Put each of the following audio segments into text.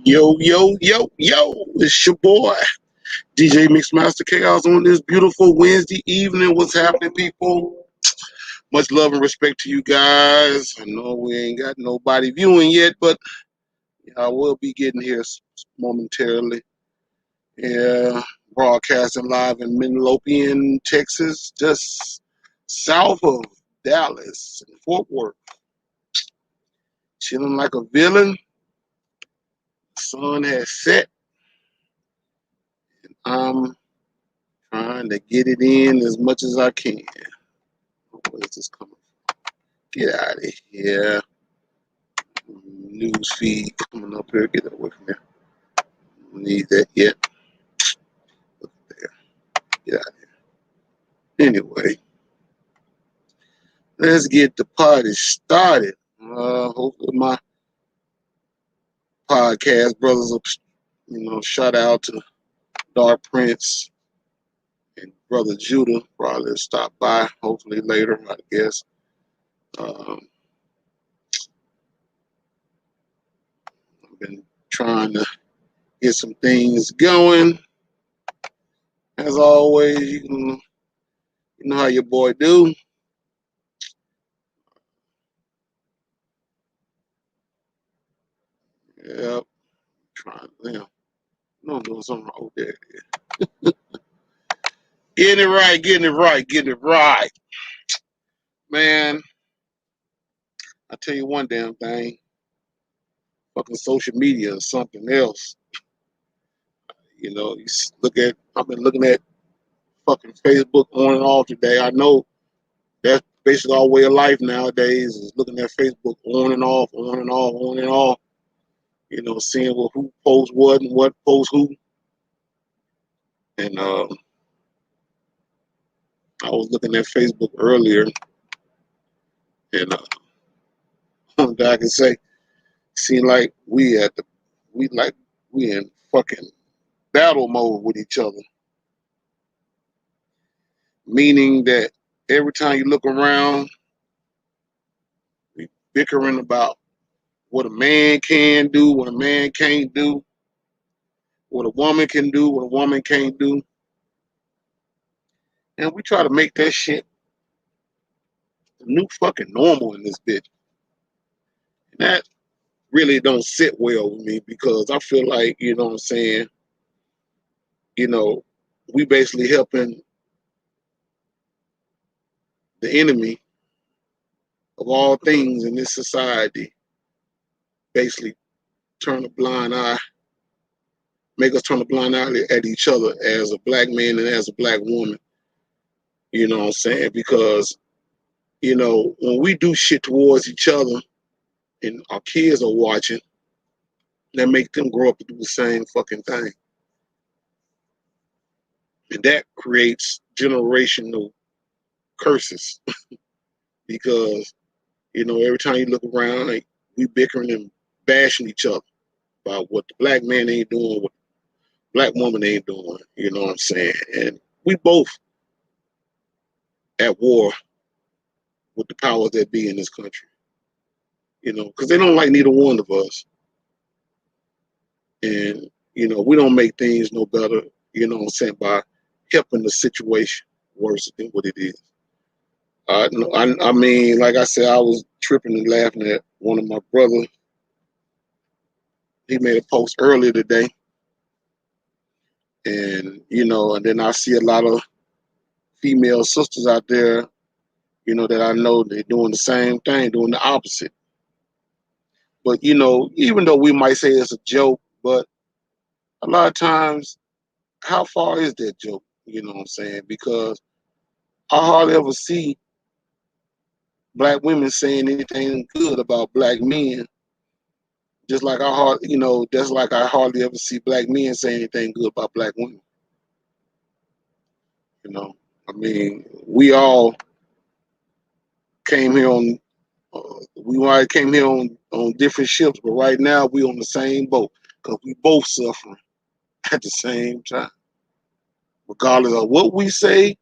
Yo, yo, yo, yo, it's your boy, DJ Mixmaster Chaos on this beautiful Wednesday evening. What's happening, people? Much love and respect to you guys. I know we ain't got nobody viewing yet, but I will be getting here momentarily. Yeah, broadcasting live in Midlothian, Texas, just south of Dallas and Fort Worth. Chilling like a villain. The sun has set. I'm trying to get it in as much as I can. Where is this coming from? Get out of here. News feed coming up here. Get away from there. Need that yet. Look there. Get out of here. Anyway, let's get the party started. Hopefully my podcast brothers will, shout out to Dark Prince and Brother Judah. Probably stop by. Hopefully later, I guess. I've been trying to get some things going. As always, you know how your boy do. Yep. Trying to, no, I'm doing something wrong there. Getting it right. Man, I tell you one damn thing. Fucking social media is something else. I've been looking at fucking Facebook on and off today. I know that's basically our way of life nowadays is looking at Facebook on and off, on and off, on and off. Seeing who posts what and what posts who. And I was looking at Facebook earlier, and I can say, seem like we in fucking battle mode with each other. Meaning that every time you look around, we bickering about what a man can do, what a man can't do, what a woman can do, what a woman can't do. And we try to make that shit the new fucking normal in this bitch. And that really don't sit well with me because I feel like, you know what I'm saying, we basically helping the enemy of all things in this society basically turn a blind eye, make us turn a blind eye at each other as a black man and as a black woman. You know what I'm saying? Because, when we do shit towards each other and our kids are watching, that make them grow up to do the same fucking thing. And that creates generational curses because, every time you look around, like, we bickering and bashing each other about what the black man ain't doing, what the black woman ain't doing, you know what I'm saying? And we both at war with the powers that be in this country, because they don't like neither one of us. And, we don't make things no better, by helping the situation worse than what it is. I mean, like I said, I was tripping and laughing at one of my brothers. He made a post earlier today. And, and then I see a lot of female sisters out there, that I know they're doing the same thing, doing the opposite. But, even though we might say it's a joke, but a lot of times, how far is that joke? You know what I'm saying? Because I hardly ever see black women saying anything good about black men. Just like I hardly ever see black men saying anything good about black women. I mean, we all came here on different ships, but right now we on the same boat because we both suffering at the same time, regardless of what we say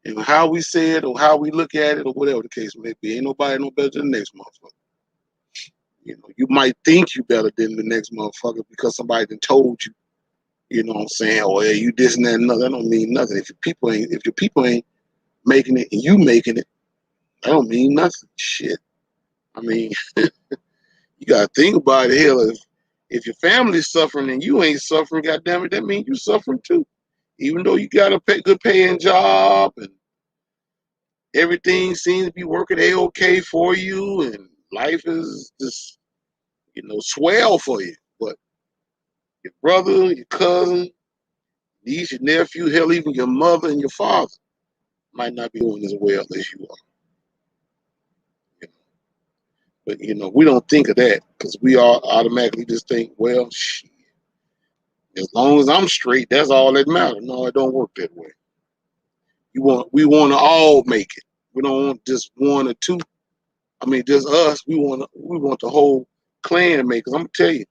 and how we say it or how we look at it or whatever the case may be. Ain't nobody no better than the next motherfucker. You know, you might think you better than the next motherfucker because somebody done told you. You know what I'm saying? Oh yeah, you this and that and another. That don't mean nothing. If your people ain't making it and you making it, that don't mean nothing. Shit. I mean, you gotta think about it. Hell, if your family's suffering and you ain't suffering, goddamn it, that means you suffering too. Even though you got a good paying job and everything seems to be working a-okay for you and life is just, swell for you. But your brother, your cousin, niece, your nephew, hell, even your mother and your father might not be doing as well as you are. But we don't think of that because we all automatically just think, well, shit, as long as I'm straight, that's all that matters. No, it don't work that way. We want to all make it. We don't want just one or two. I mean, just us. We want the whole clan to make it. 'Cause I'm gonna tell you,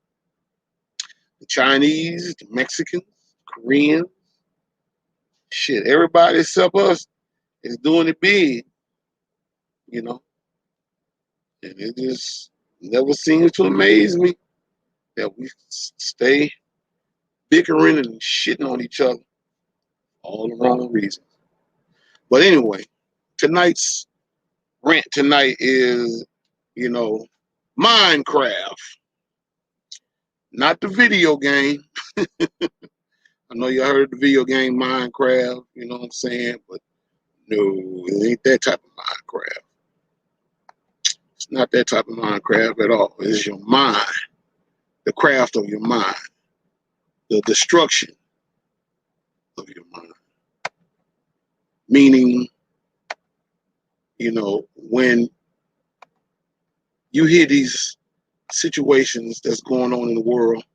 the Chinese, the Mexicans, Koreans, shit, everybody except us is doing it big, you know. And it just never seems to amaze me that we stay bickering and shitting on each other, all the wrong reasons. But anyway, tonight's rant tonight is, Minecraft, not the video game. I know you heard the video game Minecraft, you know what I'm saying? But no, it ain't that type of Minecraft. It's not that type of Minecraft at all. It's your mind, the craft of your mind, the destruction of your mind. Meaning, when you hear these situations that's going on in the world,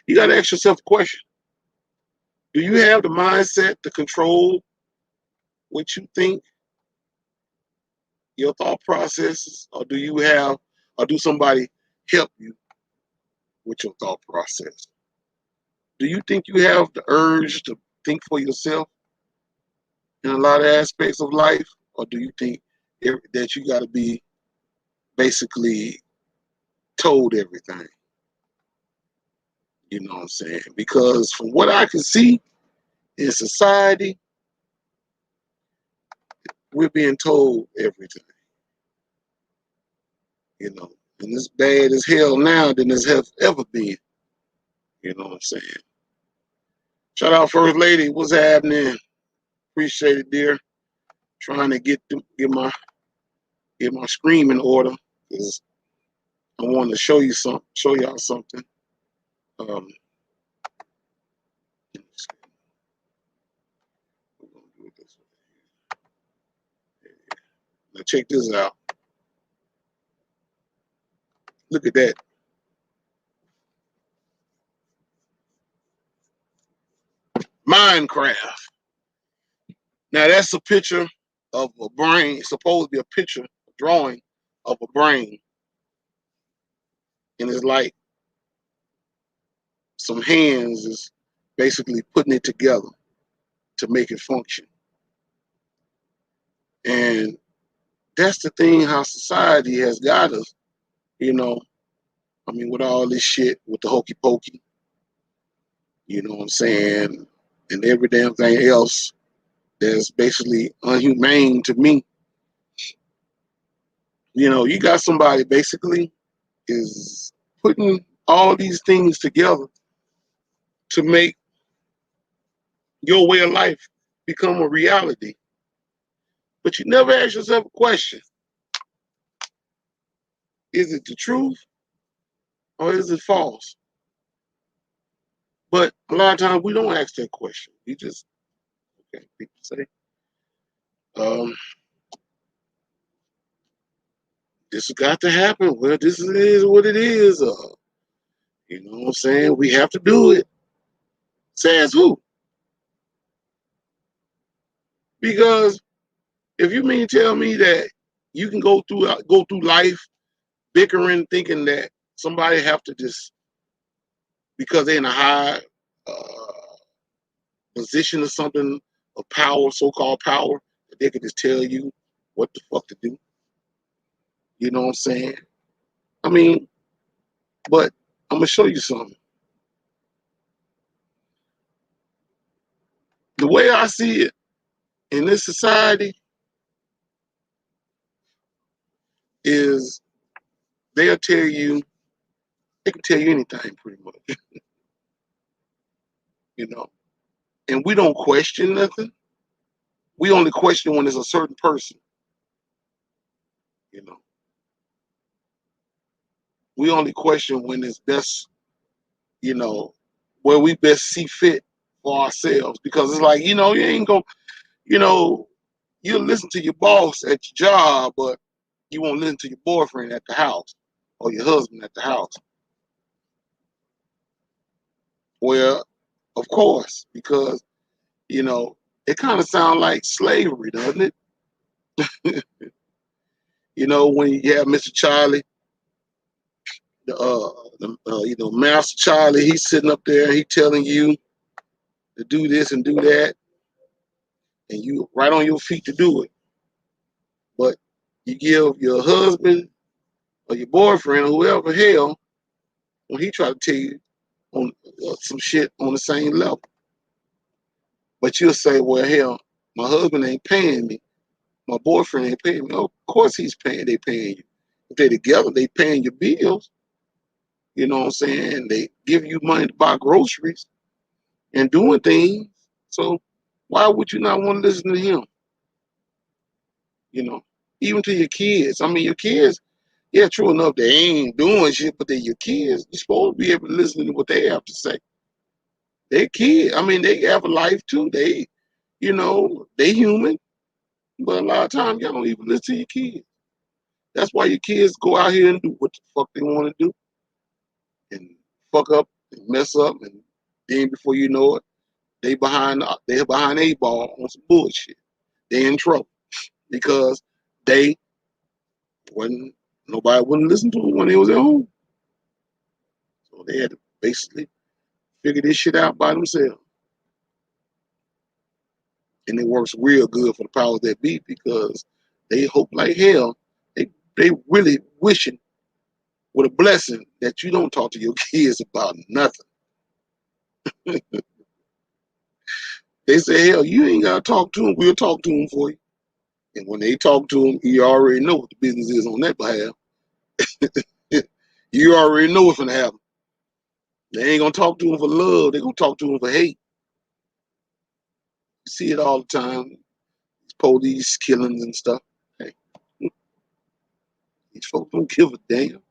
you got to ask yourself a question. Do you have the mindset to control what you think, your thought processes, or do somebody help you with your thought process? Do you think you have the urge to think for yourself in a lot of aspects of life, or do you think that you got to be basically told everything? You know what I'm saying? Because from what I can see in society, we're being told everything. And it's bad as hell now than it's have ever been. You know what I'm saying? Shout out First Lady, what's happening? Appreciate it, dear. Trying to get my scream in order because I want to show y'all something. Um, now check this out. Look at that. Minecraft. Now that's a picture of a brain. It's supposed to be a picture, a drawing of a brain. And it's like some hands is basically putting it together to make it function. And that's the thing, how society has got us, with all this shit, with the hokey pokey, you know what I'm saying, and every damn thing else that's basically unhumane to me. You got somebody basically is putting all these things together to make your way of life become a reality. But you never ask yourself a question. Is it the truth or is it false? But a lot of times we don't ask that question. We just, okay, people say, this has got to happen. Well, this is what it is. You know what I'm saying? We have to do it. Says who? Because if you mean tell me that you can go through life bickering, thinking that somebody have to just because they're in a high position or something of power, so-called power, that they can just tell you what the fuck to do. You know what I'm saying? I mean, but I'm gonna show you something. The way I see it in this society is they'll tell you, they can tell you anything pretty much, you know. And we don't question nothing. We only question when it's a certain person, you know. We only question when it's best, you know, where we best see fit for ourselves. Because it's like, you ain't gonna, you know, you'll listen to your boss at your job, but you won't listen to your boyfriend at the house or your husband at the house. Well, of course, because, you know, it kind of sounds like slavery, doesn't it? You know, when you have Mr. Charlie, Master Charlie, he's sitting up there, he telling you to do this and do that, and you right on your feet to do it. But you give your husband or your boyfriend or whoever hell when he try to tell you on some shit on the same level. But you'll say, well, hell, my husband ain't paying me. My boyfriend ain't paying me. Of course he's paying. They paying you. If they together, they paying your bills. You know what I'm saying? They give you money to buy groceries and doing things. So why would you not want to listen to him? You know, even to your kids. I mean, your kids, yeah, true enough, they ain't doing shit, but they're your kids. You're supposed to be able to listen to what they have to say. They're kids. I mean, they have a life too. They human, but a lot of times y'all don't even listen to your kids. That's why your kids go out here and do what the fuck they want to do and fuck up and mess up, and then before you know it, they're behind a ball on some bullshit. They in trouble because they wasn't nobody wouldn't listen to them when they was at home. So they had to basically figure this shit out by themselves. And it works real good for the powers that be because they hope like hell. They really wishing with a blessing that you don't talk to your kids about nothing. They say, hell, you ain't gotta talk to them. We'll talk to them for you. And when they talk to them, you already know what the business is on that behalf. You already know what's gonna happen. They ain't gonna talk to them for love. They're gonna talk to them for hate. You see it all the time. Police killings and stuff. Hey, these folks don't give a damn.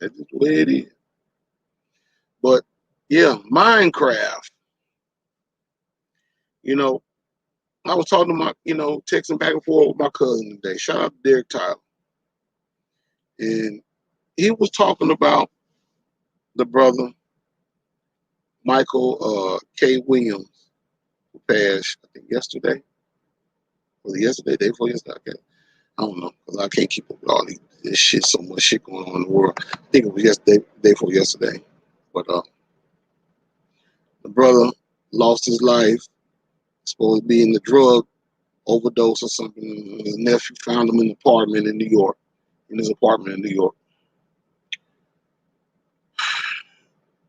That's just the way it is. But yeah, Minecraft. You know, I was talking to texting back and forth with my cousin today. Shout out to Derek Tyler. And he was talking about the brother Michael K. Williams, who passed, I think, yesterday. Was it yesterday, day before yesterday? I don't know, because I can't keep up with all this shit, so much shit going on in the world. I think it was yesterday, day before yesterday. But the brother lost his life, supposed to be in the drug overdose or something. His nephew found him in an apartment in New York, in his apartment in New York.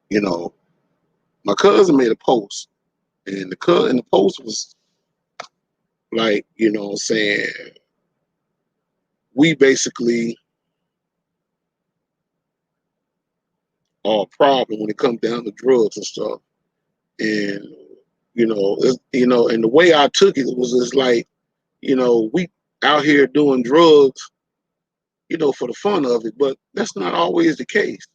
You know, my cousin made a post, and the post was like, saying we basically are a problem when it comes down to drugs and stuff. And and the way I took it was just like, we out here doing drugs, for the fun of it, but that's not always the case.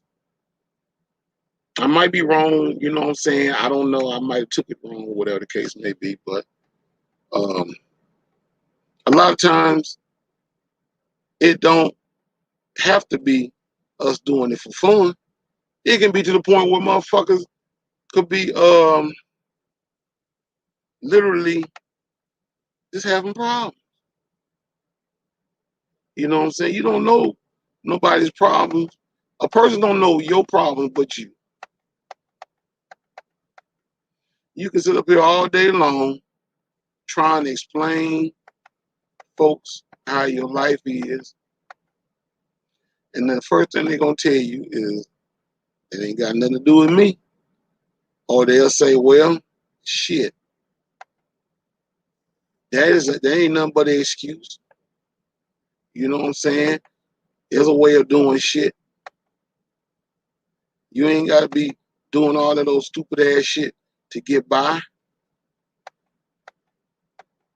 I might be wrong, you know what I'm saying? I don't know. I might have took it wrong, whatever the case may be. But um, a lot of times it don't have to be us doing it for fun. It can be to the point where motherfuckers could be literally just having problems. You know what I'm saying? You don't know nobody's problems. A person don't know your problems but you. You can sit up here all day long trying to explain folks how your life is, And the first thing they're gonna tell you is it ain't got nothing to do with me. Or they'll say, well, shit, that ain't nothing but an excuse. You know what I'm saying? There's a way of doing shit. You ain't gotta be doing all of those stupid ass shit to get by.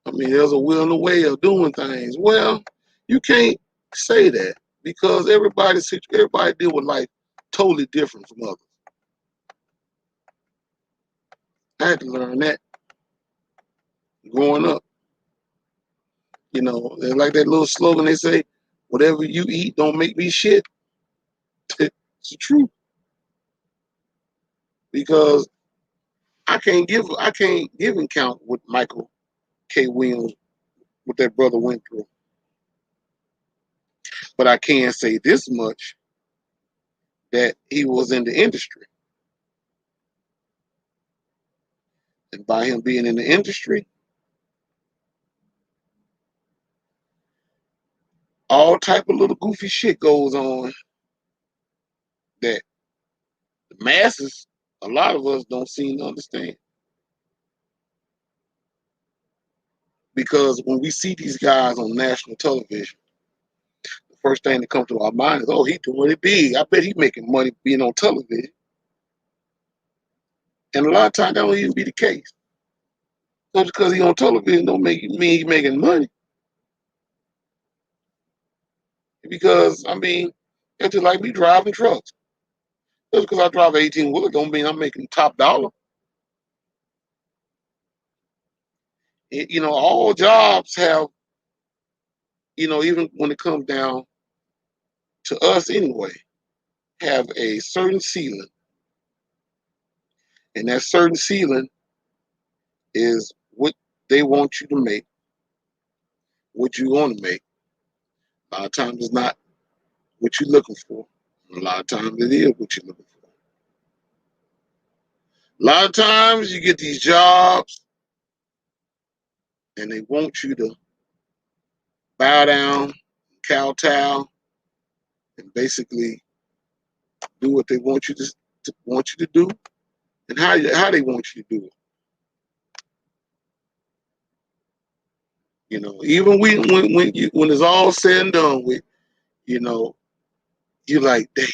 I mean, there's a will and a way of doing things. Well, you can't say that because everybody deal with life totally different from others. I had to learn that growing up. You know, they like that little slogan they say, whatever you eat don't make me shit. It's the truth. Because I can't give and count what Michael K. Williams, what that brother went through. But I can say this much, that he was in the industry. And by him being in the industry, all type of little goofy shit goes on that the masses, a lot of us don't seem to understand. Because when we see these guys on national television, the first thing that comes to our mind is, oh, he doing it big. I bet he making money being on television. And a lot of times that don't even be the case. So just because he on television don't mean he making money. Because, I mean, it's just like me driving trucks. Just because I drive an 18-wheeler don't mean I'm making top dollar. You know, all jobs have, you know, even when it comes down to us anyway, have a certain ceiling. And that certain ceiling is what they want you to make, what you want to make. A lot of times it's not what you're looking for. A lot of times it is what you're looking for. A lot of times you get these jobs and they want you to bow down, kowtow, and basically do what they want you to do, and how they want you to do it. You know, even when it's all said and done with, you know, you're like, damn,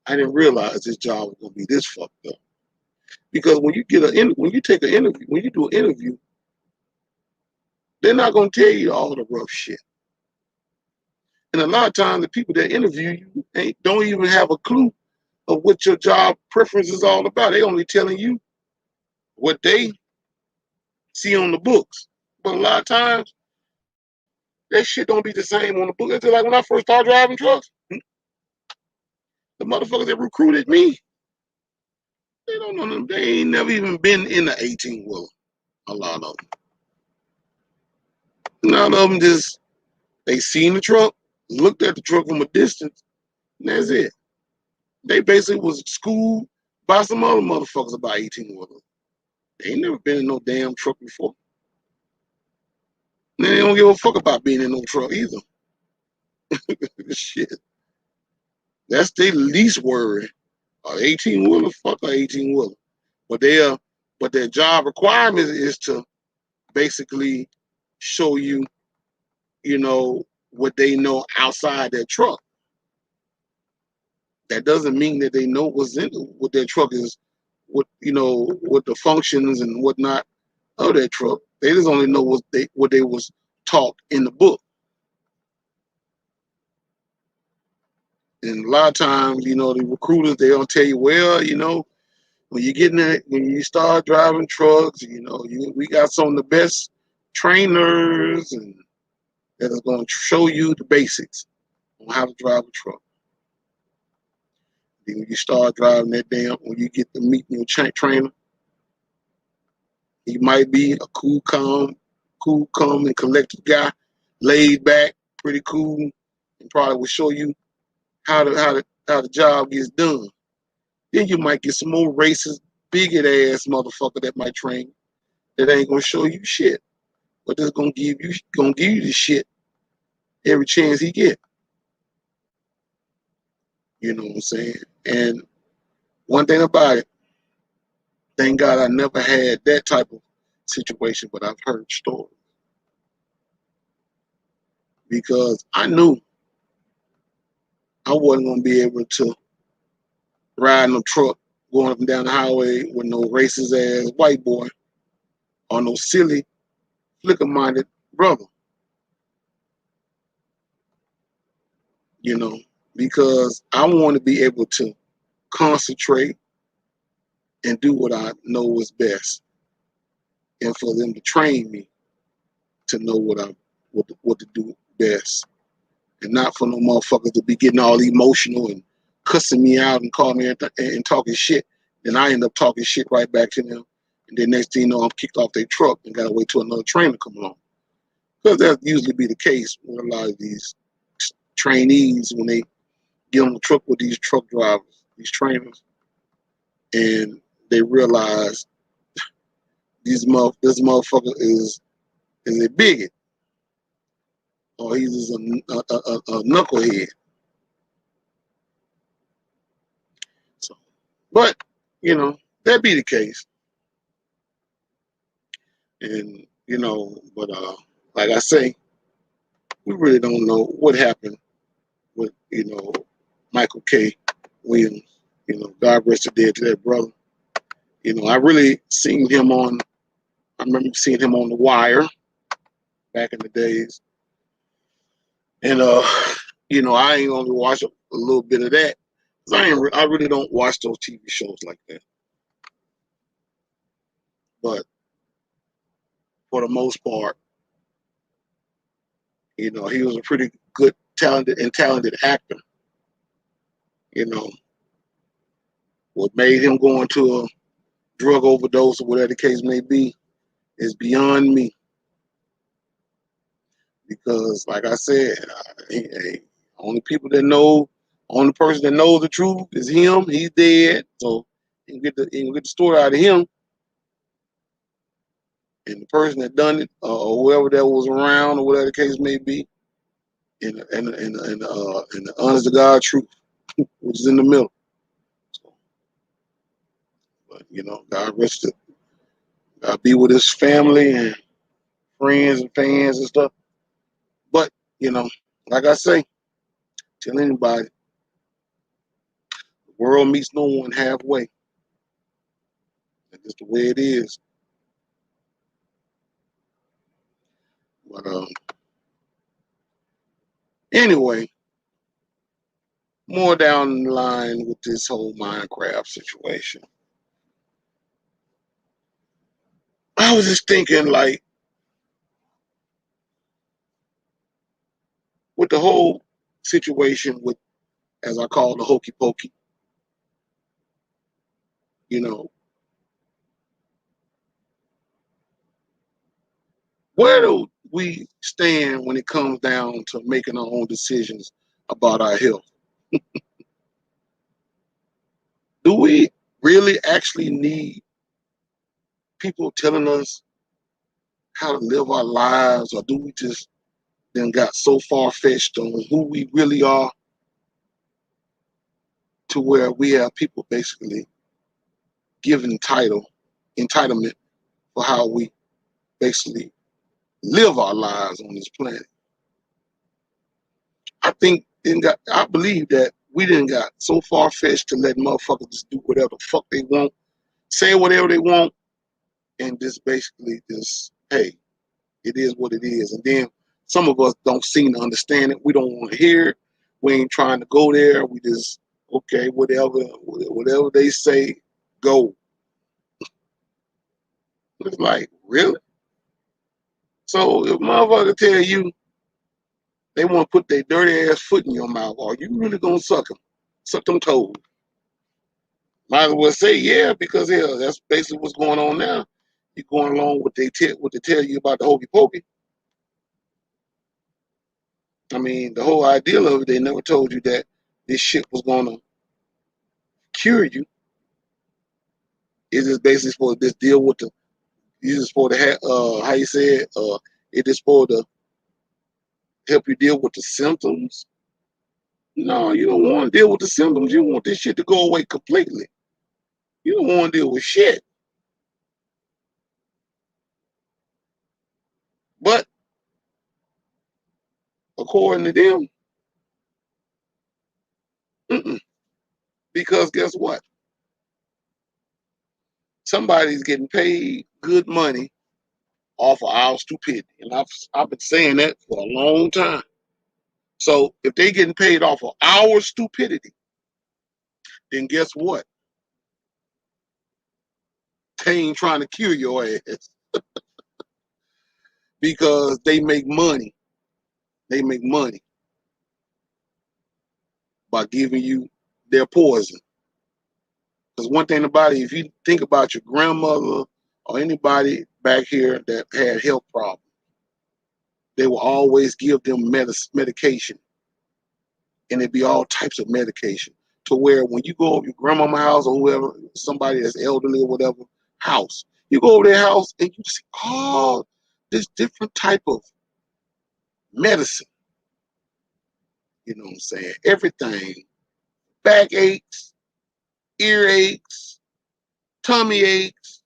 I didn't realize this job was gonna be this fucked up. Because when you take an interview, when you do an interview, they're not gonna tell you all the rough shit. And a lot of times the people that interview you don't even have a clue of what your job preference is all about. They only telling you what they see on the books. But a lot of times that shit don't be the same on the book. It's just like when I first started driving trucks, the motherfuckers that recruited me, they don't know them. They ain't never even been in the 18-wheeler. A lot of them. None of them just, they seen the truck, looked at the truck from a distance, and that's it. They basically was schooled by some other motherfuckers about 18-wheelers. They ain't never been in no damn truck before. And they don't give a fuck about being in no truck either. Shit. That's their least worry. 18-wheeler, fuck a 18-wheeler. But their job requirement is to basically show you, you know, what they know outside their truck. That doesn't mean that they know what their truck is, what the functions and whatnot of their truck. They just only know what they was taught in the book. And a lot of times, you know, the recruiters, they'll tell you, well, you know, when you start driving trucks, you know, we got some of the best trainers and that are going to show you the basics on how to drive a truck. Then when you start driving when you get to meet your trainer, he might be a cool, calm, and collected guy, laid back, pretty cool, and probably will show you how the job gets done. Then you might get some more racist, bigot ass motherfucker that might train that ain't gonna show you shit, but just gonna give you the shit every chance he get. You know what I'm saying? And one thing about it, thank God I never had that type of situation, but I've heard stories because I knew I wasn't going to be able to ride no truck going up and down the highway with no racist ass white boy or no silly flicker minded brother, you know, because I want to be able to concentrate and do what I know is best, and for them to train me to know what to do best, and not for no motherfuckers to be getting all emotional and cussing me out and calling me and talking shit. Then I end up talking shit right back to them, and then next thing you know, I'm kicked off their truck and gotta wait till another train to come along. Because that usually be the case with a lot of these trainees when they get on the truck with these truck drivers, these trainers, and they realize this motherfucker is a bigot, or he's just a knucklehead. So, but you know that be the case, and you know, but like I say, we really don't know what happened with Michael K. Williams. You know, God rest his dead to that brother. You know, I really seen him on. I remember seeing him on The Wire back in the days, and you know, I ain't only watch a little bit of that. I really don't watch those TV shows like that. But for the most part, you know, he was a pretty good, talented actor. You know, what made him go into a drug overdose or whatever the case may be is beyond me. Because, like I said, only people that know, only person that knows the truth is him. He's dead, so he can get the story out of him. And the person that done it, or whoever that was around, or whatever the case may be, and the honest to God truth, which is in the middle. So, but you know, God rest it. God be with his family and friends and fans and stuff. But you know, like I say, tell anybody, the world meets no one halfway. That's just the way it is. But anyway, more down the line with this whole Minecraft situation. I was just thinking, like, with the whole situation with, as I call the hokey pokey, you know, where do we stand when it comes down to making our own decisions about our health? Do we really actually need people telling us how to live our lives, or do we just then got so far fetched on who we really are to where we have people basically giving entitlement for how we basically live our lives on this planet? I believe that we didn't got so far fetched to let motherfuckers just do whatever the fuck they want, say whatever they want, and just basically just, hey, it is what it is. And then some of us don't seem to understand it. We don't want to hear it. We ain't trying to go there. We just, okay, whatever they say, go. It's like, really? So if motherfucker tell you they want to put their dirty ass foot in your mouth, are you really gonna suck them? Suck them toes? Might as well say yeah, because hell, that's basically what's going on now. You're going along with what they tell you about the hokey pokey. I mean, the whole idea of it, they never told you that this shit was gonna cure you. It's just basically supposed to just deal with the. You just supposed to have, how you say it, it is supposed to help you deal with the symptoms. No, you don't want to deal with the symptoms. You want this shit to go away completely. You don't want to deal with shit. But according to them, mm-mm. Because guess what? Somebody's getting paid good money off of our stupidity. And I've been saying that for a long time. So if they getting paid off of our stupidity, then guess what? They ain't trying to cure your ass because they make money. They make money by giving you their poison. Because one thing about it, if you think about your grandmother or anybody back here that had health problems, they will always give them medication, and it'd be all types of medication. To where when you go over your grandmama's house or whoever, somebody that's elderly or whatever house, you go over their house and you see all this different type of medicine. You know what I'm saying? Everything: back aches, ear aches, tummy aches,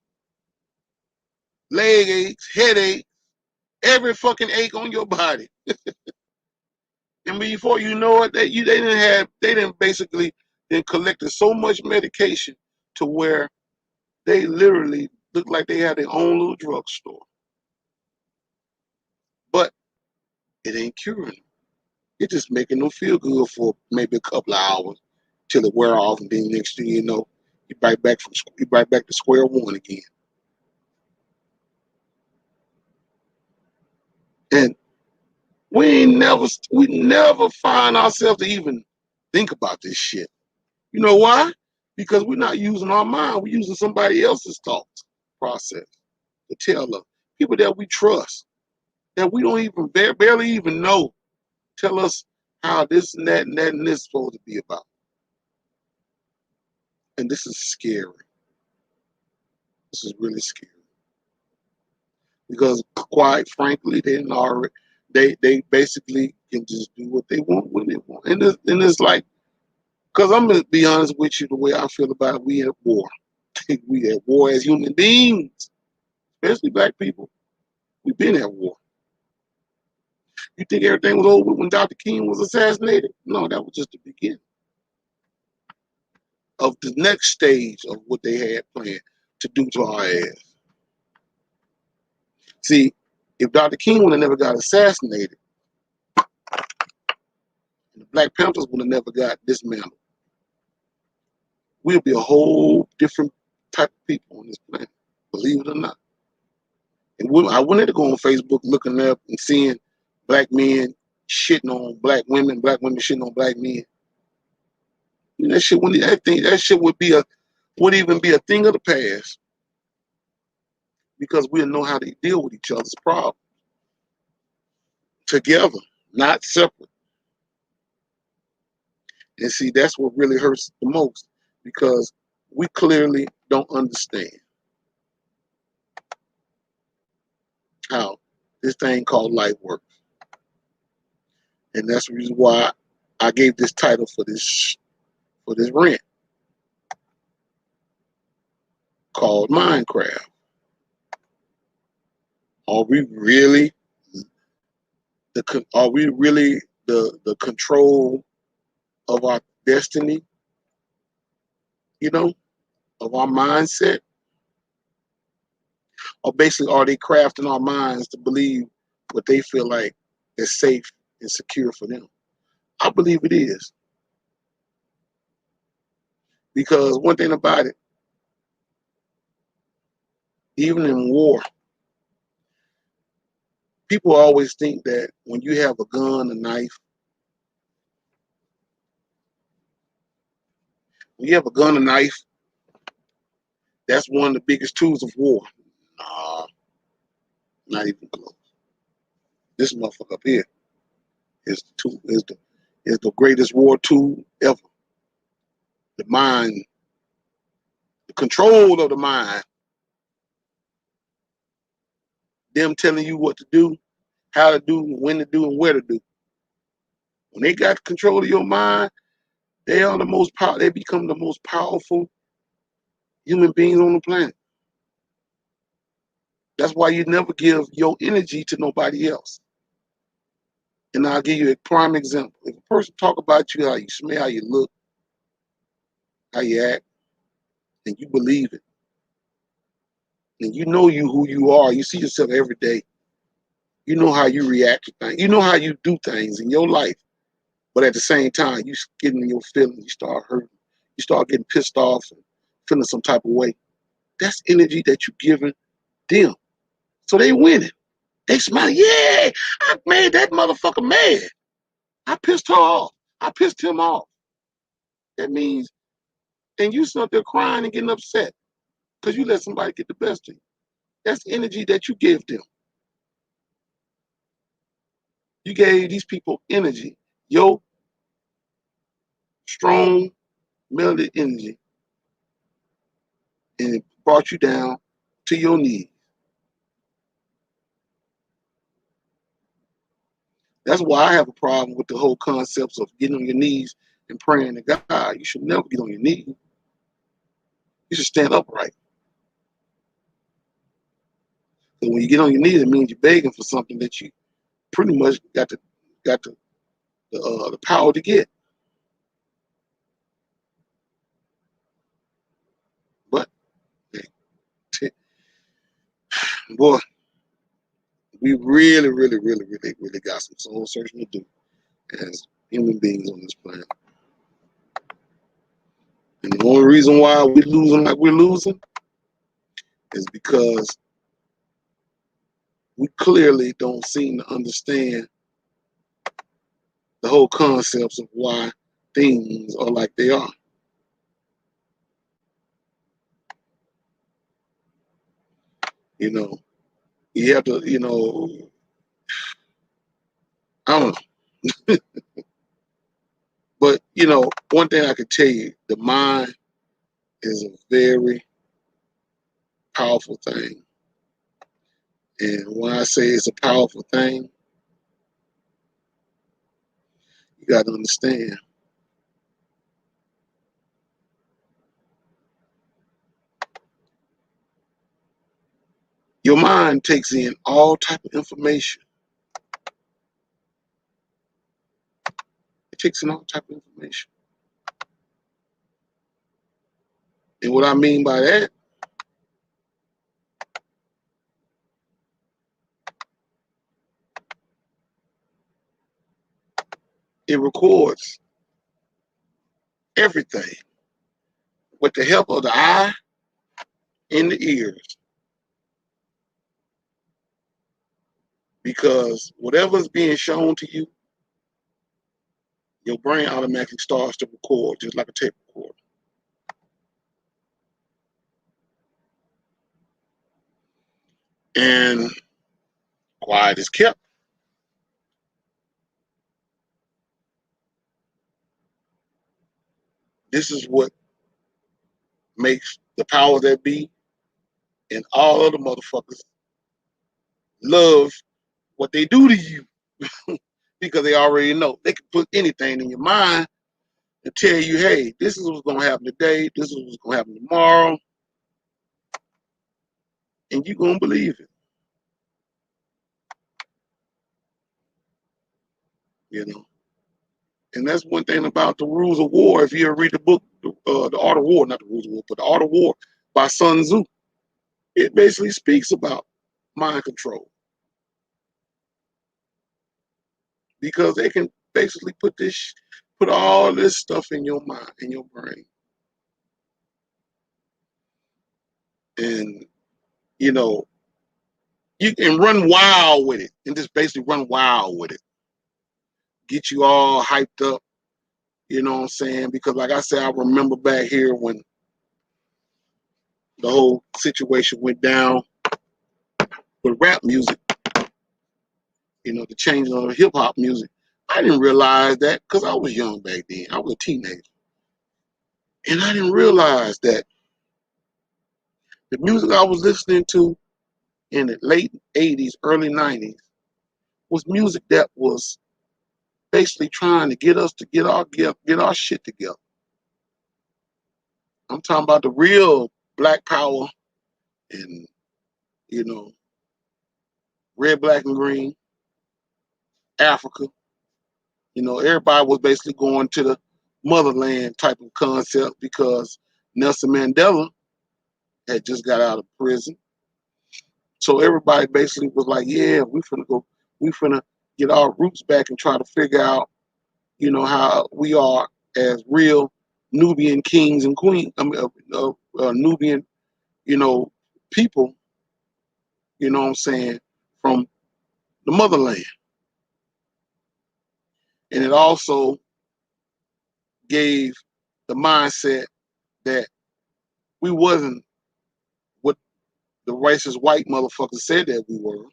leg aches, headache, every fucking ache on your body. And before you know it, they didn't basically then collected so much medication to where they literally look like they had their own little drugstore. But it ain't curing them. It's just making them feel good for maybe a couple of hours till it wear off, and then next thing you know, you right back to square one again. And we never find ourselves to even think about this shit. You know why? Because we're not using our mind. We're using somebody else's thoughts process to tell us. People that we trust, that we don't even barely even know, tell us how this and that and that and this is supposed to be about. And this is scary. This is really scary. Because quite frankly, they basically can just do what they want when they want. And it's like, because I'm gonna be honest with you, the way I feel about it, we at war. We at war as human beings, especially black people. We've been at war. You think everything was over when Dr. King was assassinated? No, that was just the beginning of the next stage of what they had planned to do to our ass. See, if Dr. King would have never got assassinated, and the Black Panthers would have never got dismantled, we'll be a whole different type of people on this planet, believe it or not. And I wanted to go on Facebook looking up and seeing black men shitting on black women shitting on black men. And that shit would even be a thing of the past because we'll know how to deal with each other's problems together, not separate. And see, that's what really hurts the most because we clearly don't understand how this thing called life works. And that's the reason why I gave this title for this rant called MINDCRAFT. Are we really the control of our destiny, you know, of our mindset? Or basically are they crafting our minds to believe what they feel like is safe and secure for them? I believe it is. Because one thing about it, even in war, people always think that when you have a gun, a knife, when you have a gun, a knife, that's one of the biggest tools of war. Nah, not even close. This motherfucker up here is the greatest war tool ever. The mind, the control of the mind, them telling you what to do, how to do, when to do, and where to do. When they got control of your mind, they are the most power. They become the most powerful human beings on the planet. That's why you never give your energy to nobody else. And I'll give you a prime example. If a person talk about you, how you smell, how you look, how you act, and you believe it, and you know you who you are, you see yourself every day. You know how you react to things. You know how you do things in your life. But at the same time, you get in your feelings, you start hurting, you start getting pissed off and feeling some type of way. That's energy that you're giving them. So they winning. They smile, yeah, I made that motherfucker mad. I pissed her off. I pissed him off. That means, and you sit up there crying and getting upset because you let somebody get the best of you. That's energy that you give them. You gave these people energy. Your strong, melody energy, and it brought you down to your knees. That's why I have a problem with the whole concepts of getting on your knees and praying to God. You should never get on your knees. You should stand upright. Because when you get on your knees, it means you're begging for something that you pretty much got the power to get. But boy, we really, really, really, really, really got some soul searching to do as human beings on this planet. And the only reason why we're losing like we're losing is because we clearly don't seem to understand the whole concepts of why things are like they are. You know, you have to, I don't know. But, one thing I could tell you, the mind is a very powerful thing. And when I say it's a powerful thing, you got to understand. Your mind takes in all type of information. It takes in all type of information. And what I mean by that, it records everything with the help of the eye and the ears. Because whatever's being shown to you, your brain automatically starts to record, just like a tape recorder. And quiet is kept. This is what makes the power that be and all other motherfuckers love what they do to you because they already know. They can put anything in your mind and tell you, hey, this is what's going to happen today. This is what's going to happen tomorrow. And you're going to believe it. You know. And that's one thing about the rules of war. If you ever read the book, The Art of War, not the rules of war, but The Art of War by Sun Tzu, it basically speaks about mind control. Because they can basically put all this stuff in your mind, in your brain. And, you can run wild with it and just basically run wild with it. Get you all hyped up, you know what I'm saying? Because like I said, I remember back here when the whole situation went down with rap music, the change of hip hop music. I didn't realize that because I was young back then. I was a teenager. And I didn't realize that the music I was listening to in the late 80s, early 90s was music that was basically trying to get us to get our shit together. I'm talking about the real black power and, you know, red, black, and green, Africa. You know, everybody was basically going to the motherland type of concept because Nelson Mandela had just got out of prison. So everybody basically was like, yeah, we finna get our roots back and try to figure out, you know, how we are as real Nubian kings and queens, Nubian, you know, people, you know what I'm saying, from the motherland. And it also gave the mindset that we wasn't what the racist white motherfuckers said that we were.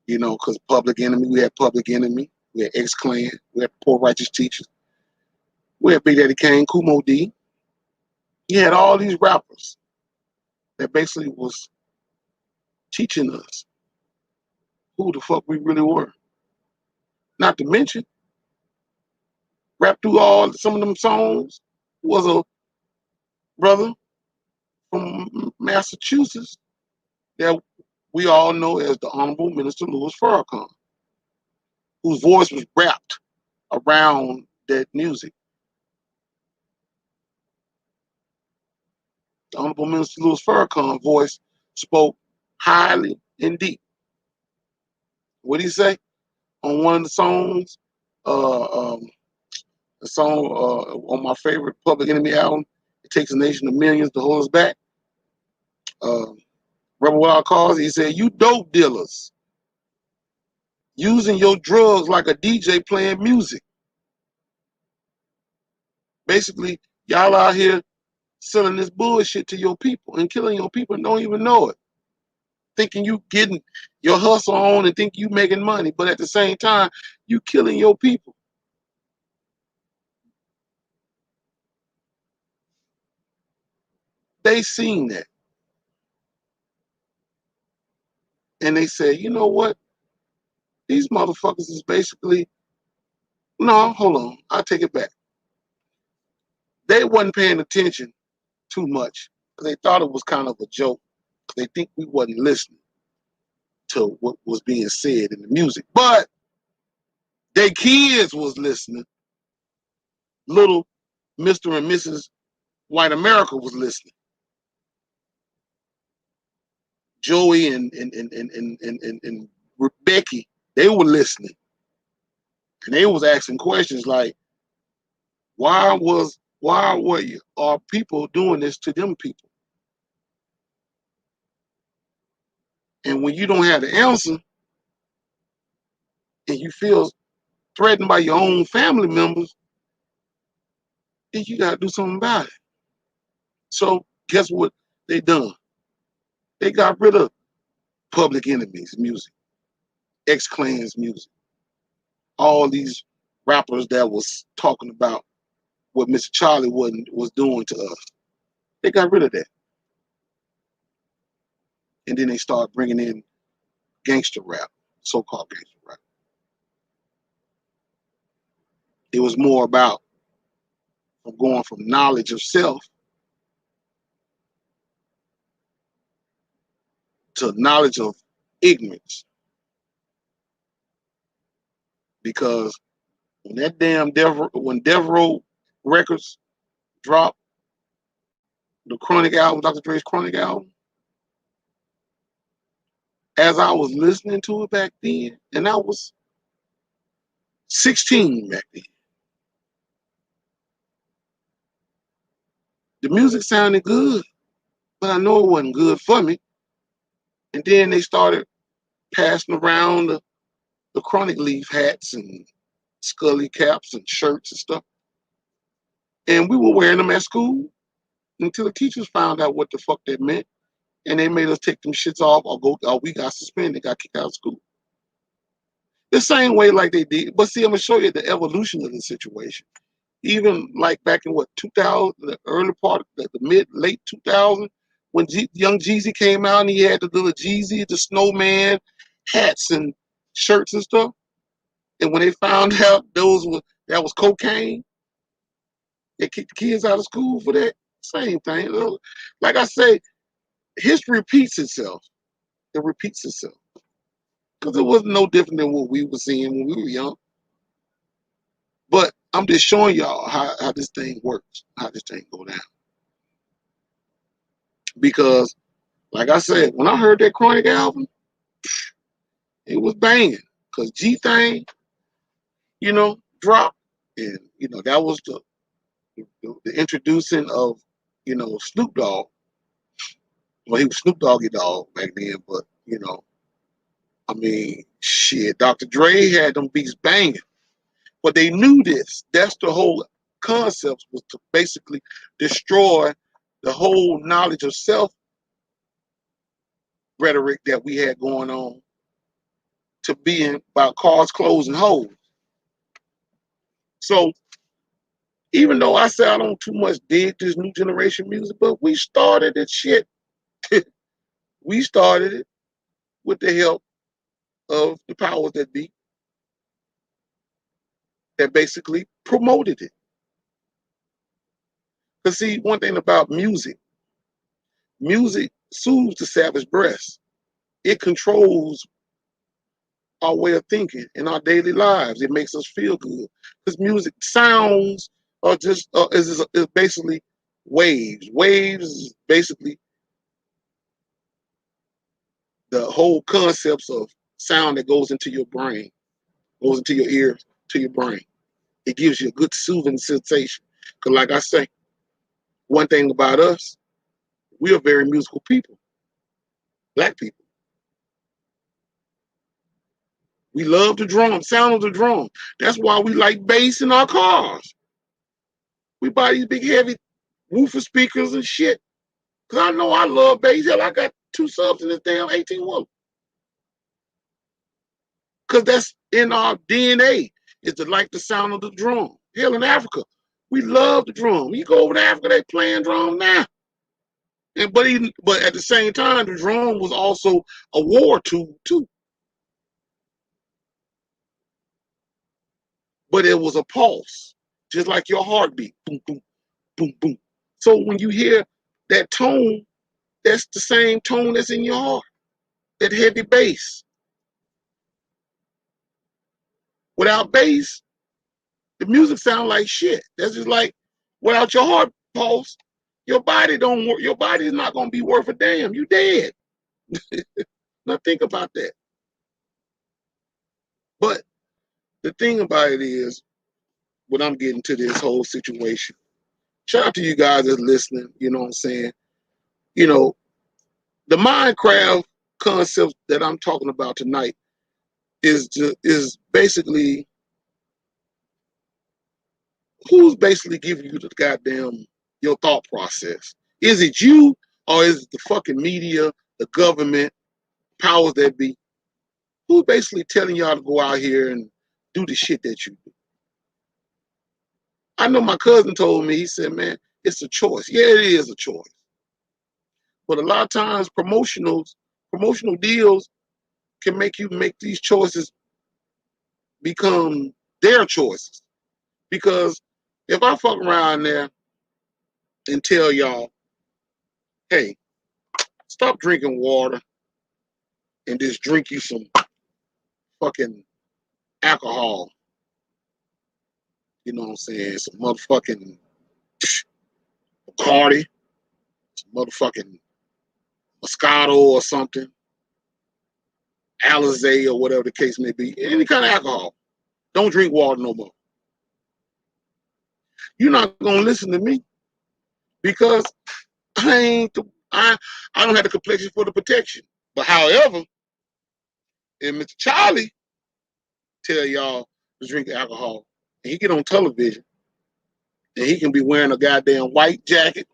You know, because Public Enemy, we had Public Enemy, we had X-Clan, we had Poor Righteous Teachers, we had Big Daddy Kane, Kumo D. You had all these rappers that basically was teaching us who the fuck we really were. Not to mention, rap through all some of them songs was a brother from Massachusetts that we all know as the Honorable Minister Louis Farrakhan, whose voice was wrapped around that music. The Honorable Minister Louis Farrakhan's voice spoke highly and deep. What did he say on one of the songs? The song on my favorite Public Enemy album, "It Takes a Nation of Millions to Hold Us Back." Rebel Wild Cause, he said, "You dope dealers using your drugs like a DJ playing music. Basically, y'all out here selling this bullshit to your people and killing your people and don't even know it. Thinking you getting your hustle on and think you making money, but at the same time, you killing your people." They seen that. And they said, you know what? These motherfuckers is basically, no, hold on. I'll take it back. They wasn't paying attention too much. They thought it was kind of a joke. They think we wasn't listening to what was being said in the music. But their kids was listening. Little Mr. and Mrs. White America was listening. Joey and Becky, they were listening. And they was asking questions like, why were our people doing this to them people? And when you don't have the answer and you feel threatened by your own family members, then you gotta do something about it. So guess what they done? They got rid of Public Enemy's music, X-Clan's music, all these rappers that was talking about what Mr. Charlie was doing to us. They got rid of that. And then they started bringing in gangster rap, so-called gangster rap. It was more about going from knowledge of self to knowledge of ignorance. Because when that damn when Death Row Records dropped the Chronic album, Dr. Dre's Chronic album, as I was listening to it back then, and I was 16 back then, the music sounded good, but I know it wasn't good for me. And then they started passing around the Chronic Leaf hats and Scully caps and shirts and stuff. And we were wearing them at school until the teachers found out what the fuck that meant. And they made us take them shits off or we got suspended, got kicked out of school. The same way like they did. But see, I'm going to show you the evolution of the situation. Even like back in what, 2000, the early part, late 2000, when Young Jeezy came out and he had the little Jeezy, the snowman, hats and shirts and stuff. And when they found out that was cocaine, they kicked the kids out of school for that. Same thing. Like I say, history repeats itself. It repeats itself. Because it wasn't no different than what we were seeing when we were young. But I'm just showing y'all how this thing works, how this thing go down. Because, like I said, when I heard that Chronic album, it was banging. Because G Thing, dropped. And, that was the introducing of, Snoop Dogg. Well, he was Snoop Doggy Dogg back then, but, I mean, shit, Dr. Dre had them beats banging. But they knew this. That's the whole concept, was to basically destroy the whole knowledge of self rhetoric that we had going on to being about cars, clothes, and hoes. So even though I say I don't too much dig this new generation music, but we started this shit. We started it with the help of the powers that be that basically promoted it. Because see, one thing about music soothes the savage breast. It controls our way of thinking in our daily lives. It makes us feel good. Because music sounds are just is basically waves. Waves is basically the whole concepts of sound that goes into your brain, goes into your ear, to your brain. It gives you a good soothing sensation. Because like I say, one thing about us, we are very musical people, black people. We love the drum, sound of the drum. That's why we like bass in our cars. We buy these big heavy woofer speakers and shit. Cause I know I love bass. Hell, I got 2 subs in this damn 18-wheeler. Cause that's in our DNA. Is to like the sound of the drum. Hell, in Africa, we love the drum. You go over to Africa, they playing drum now. But at the same time, the drum was also a war tool too. But it was a pulse, just like your heartbeat. Boom, boom, boom, boom. So when you hear that tone, that's the same tone that's in your heart. That heavy bass. Without bass, the music sounds like shit. That's just like without your heart pulse, your body don't work. Your body is not gonna be worth a damn. You dead. Now think about that. But the thing about it is, when I'm getting to this whole situation, shout out to you guys that's listening. You know what I'm saying? You know, the MINDCRAFT concept that I'm talking about tonight is basically who's basically giving you the goddamn your thought process. Is it you or is it the fucking media, the government, powers that be? Who's basically telling y'all to go out here and do the shit that you do? I know my cousin told me, he said, man, it's a choice. Yeah, it is a choice. But a lot of times promotional deals can make you make these choices become their choices. Because if I fuck around there and tell y'all, hey, stop drinking water and just drink you some fucking alcohol, you know what I'm saying? Some motherfucking Bacardi, some motherfucking Moscato or something, Alizé or whatever the case may be, any kind of alcohol. Don't drink water no more. You're not gonna listen to me because I don't have the complexion for the protection. But however, if Mr. Charlie tell y'all to drink alcohol and he get on television and he can be wearing a goddamn white jacket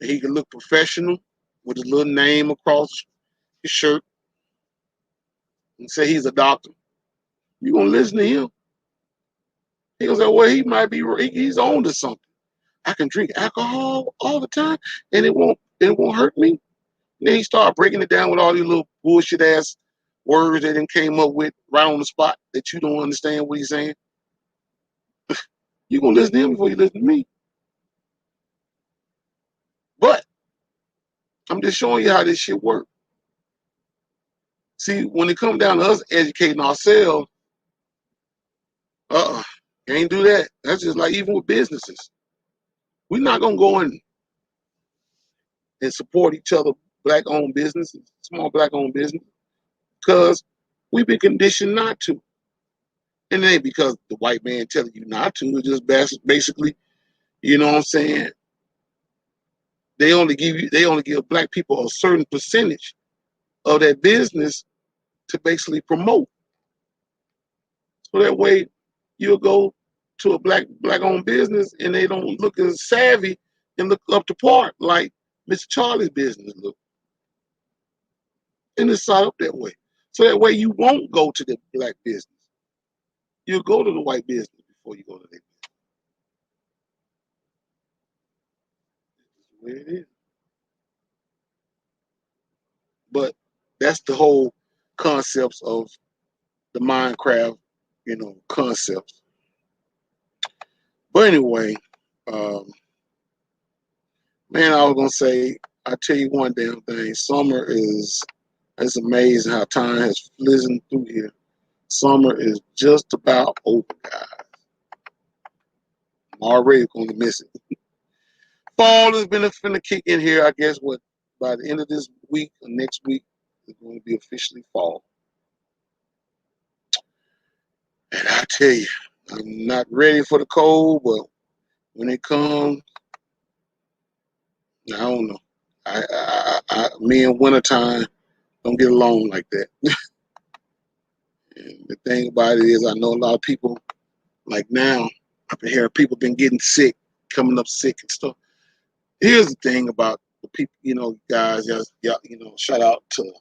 and he can look professional with his little name across his shirt and say he's a doctor, you gonna listen to him. He gonna say, well, he might be, he's on to something. I can drink alcohol all the time and it won't hurt me. And then he started breaking it down with all these little bullshit ass words that then came up with right on the spot that you don't understand what he's saying. You're gonna listen to him before you listen to me. But I'm just showing you how this shit works. See, when it comes down to us educating ourselves, can't do that. That's just like even with businesses. We're not gonna go in and support each other, black-owned businesses, small black-owned business, because we've been conditioned not to. And it ain't because the white man telling you not to. It's just basically, you know what I'm saying? They only give black people a certain percentage of that business to basically promote. So that way you'll go to a black-owned business and they don't look as savvy and look up to par like Mr. Charlie's business look. And it's set up that way. So that way you won't go to the black business. You'll go to the white business before you go to the business. That's the way it is. But that's the whole concepts of the MINDCRAFT, concepts. But anyway, man, I was gonna say, I tell you one damn thing. Summer it's amazing how time has flizzed through here. Summer is just about over, guys. I'm already gonna miss it. Fall is finna kick in here. I guess by the end of this week or next week, it's going to be officially fall. And I tell you, I'm not ready for the cold, but when it comes, I don't know. Me and wintertime don't get along like that. And the thing about it is, I know a lot of people, like now, I've been hearing people been getting sick, coming up sick and stuff. Here's the thing about the people, guys, shout out to a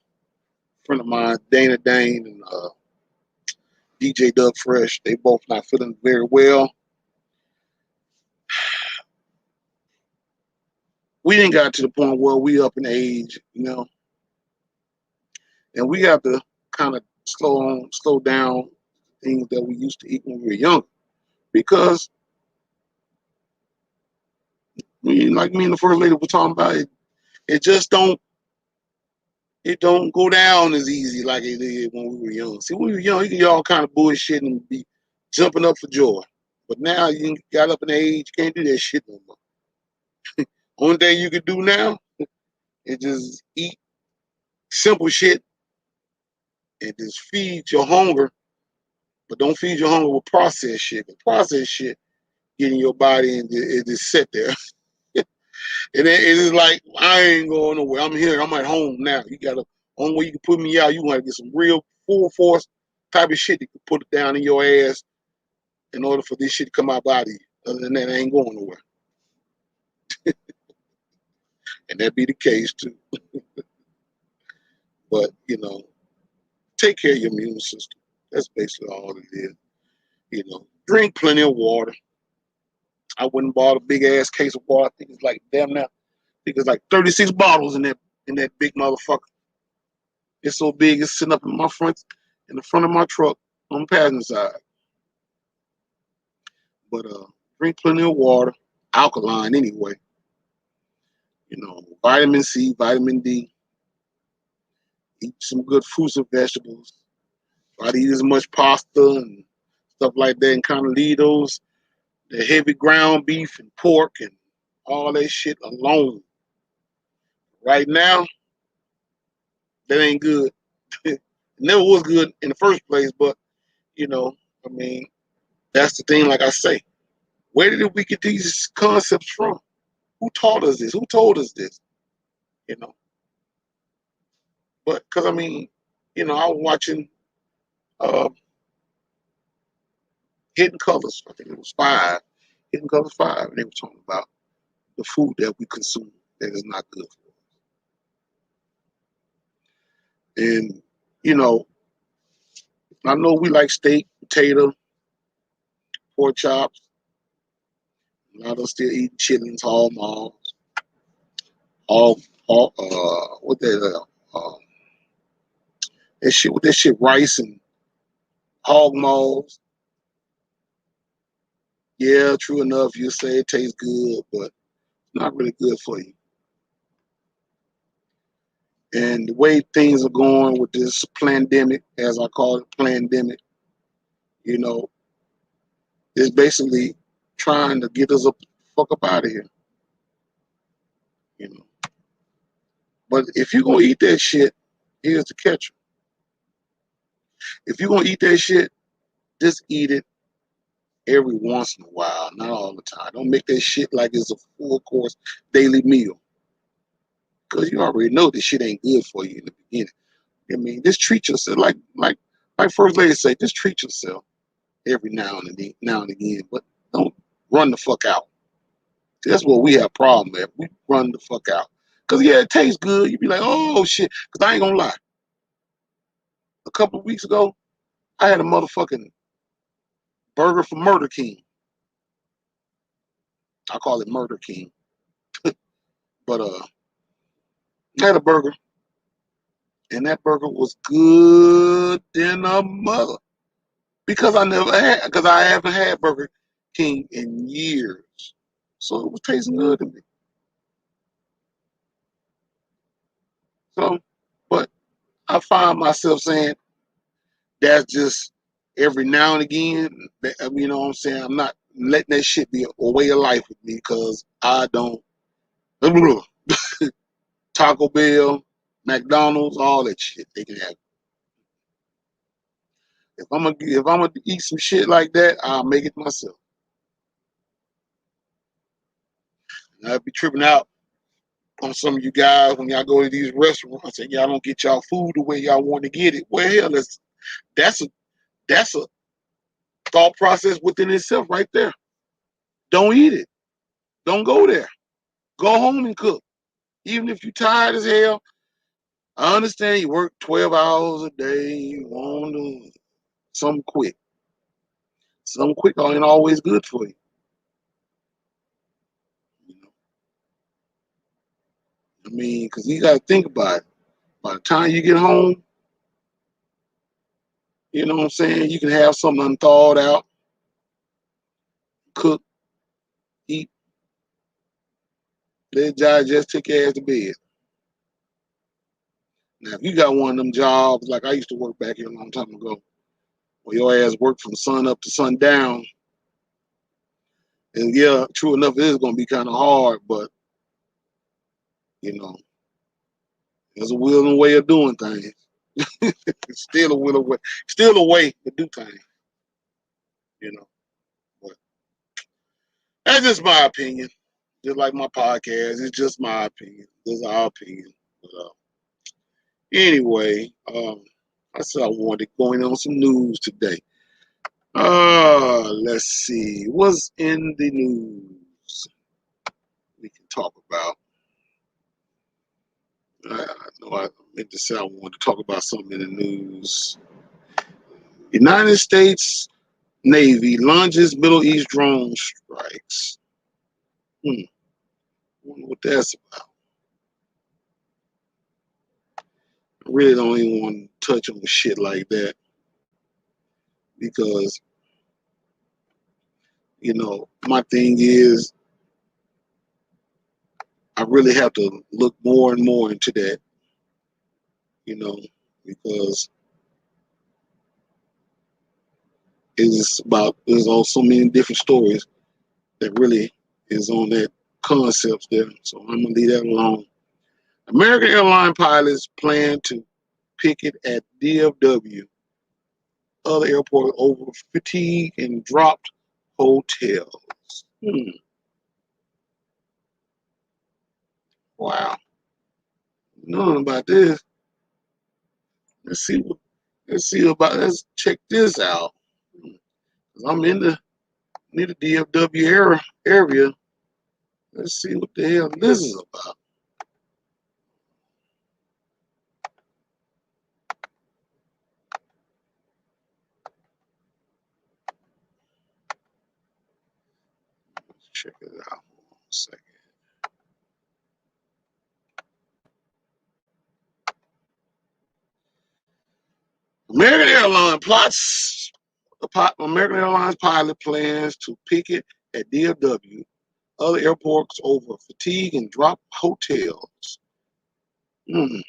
friend of mine, Dana Dane and DJ Doug Fresh. They both not feeling very well. We didn't got to the point where we up in age, and we have to kind of slow down things that we used to eat when we were young, because like me and the first lady were talking about, it just don't go down as easy like it did when we were young. See, when we were young, you can get all kind of bullshit and be jumping up for joy. But now you got up in age, you can't do that shit no more. Only thing you can do now is just eat simple shit and just feed your hunger, but don't feed your hunger with processed shit. The processed shit get in your body and it just sit there. And it is like, I ain't going nowhere. I'm here. I'm at home now. You got to, only way you can put me out, you want to get some real full force type of shit that can put it down in your ass in order for this shit to come out of you. Other than that, I ain't going nowhere. And that be the case too. But, take care of your immune system. That's basically all it is. Drink plenty of water. I went and bought a big ass case of water. I think it's like damn now. I think it's like 36 bottles in that big motherfucker. It's so big, it's sitting up in the front of my truck on the passenger side. But drink plenty of water, alkaline anyway. Vitamin C, vitamin D. Eat some good fruits and vegetables. Try to eat as much pasta and stuff like that, and kind of leave the heavy ground beef and pork and all that shit alone. Right now, that ain't good. It never was good in the first place, but I mean, that's the thing. Like I say, where did we get these concepts from? Who taught us this? Who told us this? You know, but because I mean, I was watching uh, Hidden Colors. I think it was Hidden Colors 5, and they were talking about the food that we consume that is not good for us. And I know we like steak, potato, pork chops. A lot of us still eating chitlins, hog maws, all what they That shit with that shit rice and hog maws. Yeah, true enough, you say it tastes good, but it's not really good for you. And the way things are going with this pandemic, as I call it, pandemic, you know, is basically trying to get us up, fuck up out of here. You know, but if you're gonna eat that shit, here's the catch. If you're gonna eat that shit, just eat it every once in a while, not all the time. Don't make that shit like it's a full course daily meal, because you already know this shit ain't good for you in the beginning. I mean, just treat yourself like First Lady say, just treat yourself every now and again, but don't run the fuck out. That's what we have problem with. We run the fuck out. Cause yeah, it tastes good. You be like, oh shit. Cause I ain't gonna lie. A couple of weeks ago, I had a motherfucking burger from Murder King. I call it Murder King. But I had a burger, and that burger was good than a mother. Because I haven't had Burger King in years. So it was tasting good to me. So, but I find myself saying that's just every now and again. You know what I'm saying? I'm not letting that shit be a way of life with me, because I don't. Taco Bell, McDonald's, all that shit they can have. If I'm gonna eat some shit like that, I'll make it myself. And I'll be tripping out on some of you guys when y'all go to these restaurants and y'all don't get y'all food the way y'all want to get it. Well, hell, that's a that's a thought process within itself right there. Don't eat it. Don't go there. Go home and cook. Even if you're tired as hell, I understand you work 12 hours a day. You want something quick. Something quick ain't always good for you. You know? I mean, because you got to think about it. By the time you get home, you know what I'm saying? You can have something unthawed out, cook, eat, let Jai just take your ass to bed. Now, if you got one of them jobs, like I used to work back here a long time ago, where your ass worked from sun up to sundown, and yeah, true enough, it is going to be kind of hard, but, you know, there's a will and way of doing things. It's still a will and way, still a way to do things, you know. But that's just my opinion. Just like my podcast, it's just my opinion. This is our opinion. But, anyway, I said I wanted to go in on some news today. Let's see. What's in the news we can talk about? I know I meant to say I wanted to talk about something in the news. United States Navy launches Middle East drone strikes. I wonder what that's about. I really don't even want to touch on shit like that, because, you know, my thing is I really have to look more and more into that, you know, because there's also many different stories that really is on that concepts there. So I'm gonna leave that alone. American airline pilots plan to picket at DFW, other airport over fatigue and dropped hotels. Wow. Knowing about this. Let's see what let's check this out. 'Cause I'm in the near the DFW area. Let's see what the hell this is about. Let's check it out. 1 second. American Airlines pilot plans to picket at DFW, other airports over fatigue and drop hotels. Mm.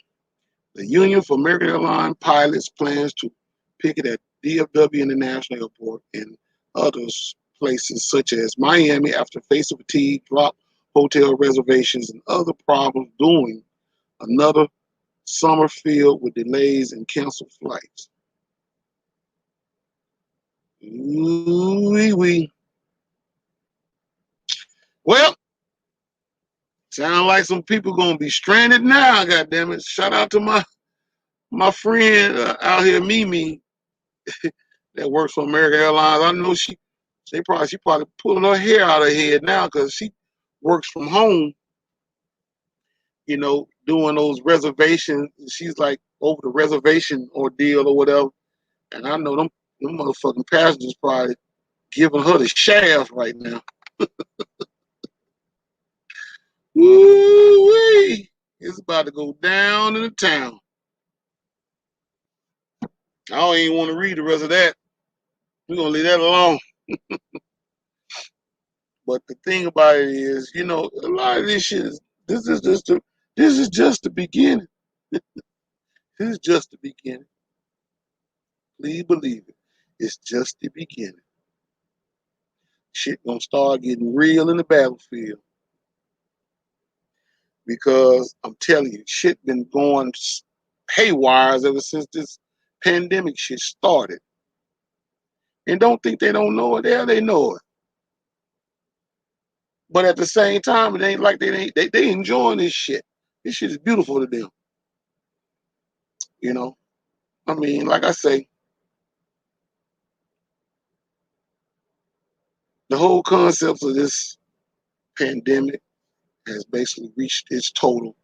The Union for American Airlines Pilots plans to picket at DFW International Airport and other places such as Miami after facing fatigue, drop hotel reservations, and other problems during another summer filled with delays and canceled flights. Ooh-wee. Well, sound like some people gonna be stranded now. God damn it! Shout out to my friend out here, Mimi, that works for American Airlines. I know she probably pulling her hair out of her head now because she works from home. You know, doing those reservations. She's like over the reservation ordeal or whatever. And I know them motherfucking passengers probably giving her the shaft right now. Woo-wee! It's about to go down in the town. I don't even want to read the rest of that. We're gonna leave that alone. But the thing about it is, you know, a lot of this shit is this is just the beginning. This is just the beginning. Please believe it. It's just the beginning. Shit gonna start getting real in the battlefield. Because I'm telling you, shit been going haywire ever since this pandemic shit started. And don't think they don't know it. Yeah, they know it. But at the same time, it ain't like they enjoying this shit. This shit is beautiful to them. You know? I mean, like I say, the whole concept of this pandemic has basically reached its total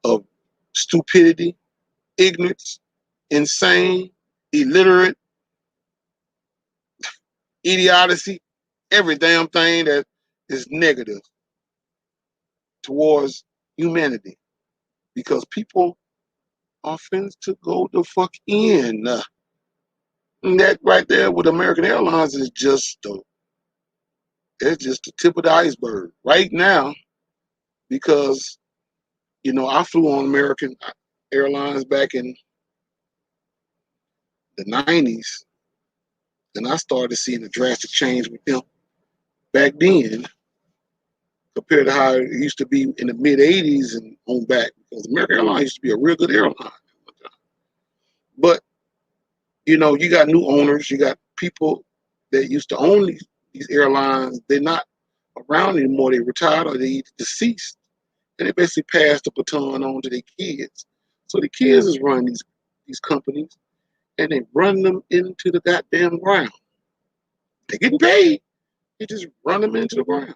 of stupidity, ignorance, insane, illiterate, idiocy, every damn thing that is negative towards humanity. Because people are finna to go the fuck in. And that right there with American Airlines is it's just the tip of the iceberg right now. Because you know I flew on American Airlines back in the '90s, and I started seeing a drastic change with them back then compared to how it used to be in the mid '80s and on back. Because American Airlines used to be a real good airline, but you know you got new owners, you got people that used to own these airlines. They're not around anymore. They retired or they deceased, and they basically passed the baton on to their kids. So the kids is running these companies, and they run them into the goddamn ground. They're getting paid. They just run them into the ground.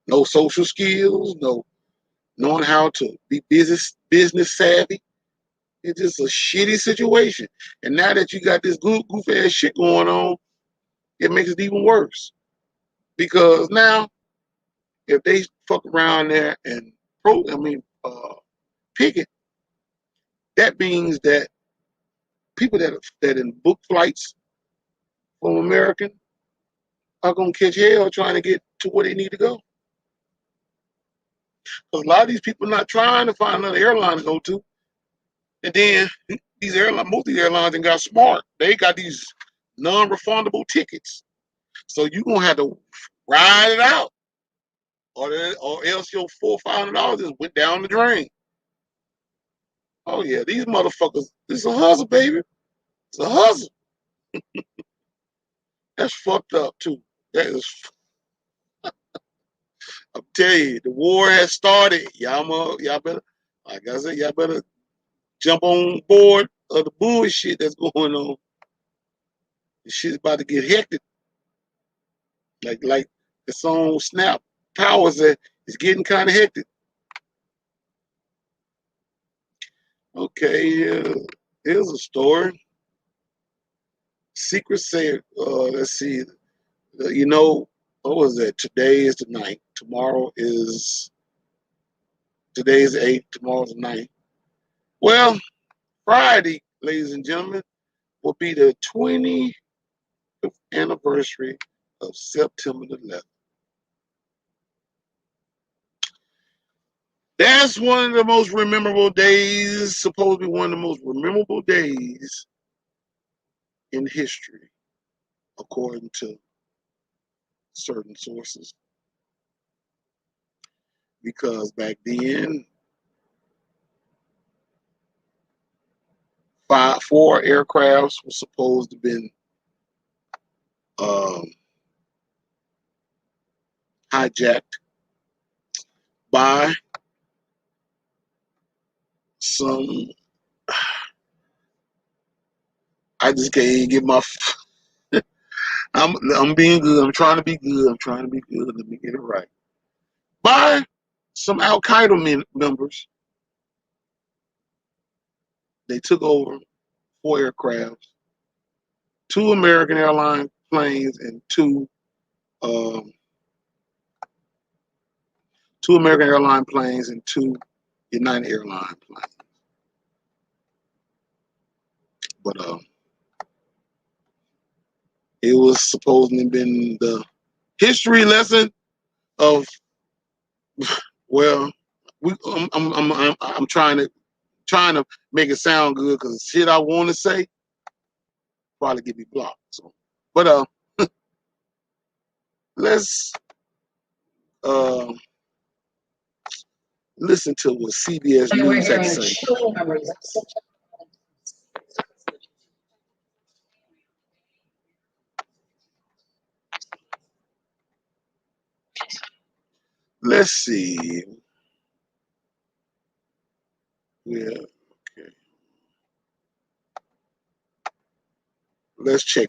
No social skills, no knowing how to be business savvy. It's just a shitty situation. And now that you got this goof ass shit going on, it makes it even worse. Because now, if they fuck around there and picket, that means that people that in book flights from American are gonna catch hell trying to get to where they need to go. Because a lot of these people not trying to find another airline to go to. And then most of these airlines ain't got smart. They got these non-refundable tickets. So you gonna have to ride it out, or else your $400-500 just went down the drain. Oh yeah, these motherfuckers. This is a hustle, baby. It's a hustle. That's fucked up too. That is. I'm telling you, the war has started. Y'all better, like I said, y'all better jump on board of the bullshit that's going on. The shit's about to get hectic. Like the song Snap Powers that is getting kind of hectic. Okay, here's a story. Secret said, let's see, you know, what was that? Today is the 9th. Today is the 8th. Tomorrow's the 9th. Well, Friday, ladies and gentlemen, will be the 20th anniversary of September the 11th. That's one of the most memorable days, supposed to be one of the most memorable days in history, according to certain sources. Because back then, 4 aircrafts were supposed to have been hijacked by some. I just can't get my. I'm being good. I'm trying to be good. I'm trying to be good. Let me get it right. By some Al Qaeda members, they took over 4 aircrafts, 2 American airline planes, and 2 American airline planes and 2 United Airline planes. But it was supposed to have been the history lesson of, well, I'm trying to make it sound good because shit I want to say probably get me blocked. So, but let's listen to what CBS News had to say. Let's see. Yeah. Okay. Let's check.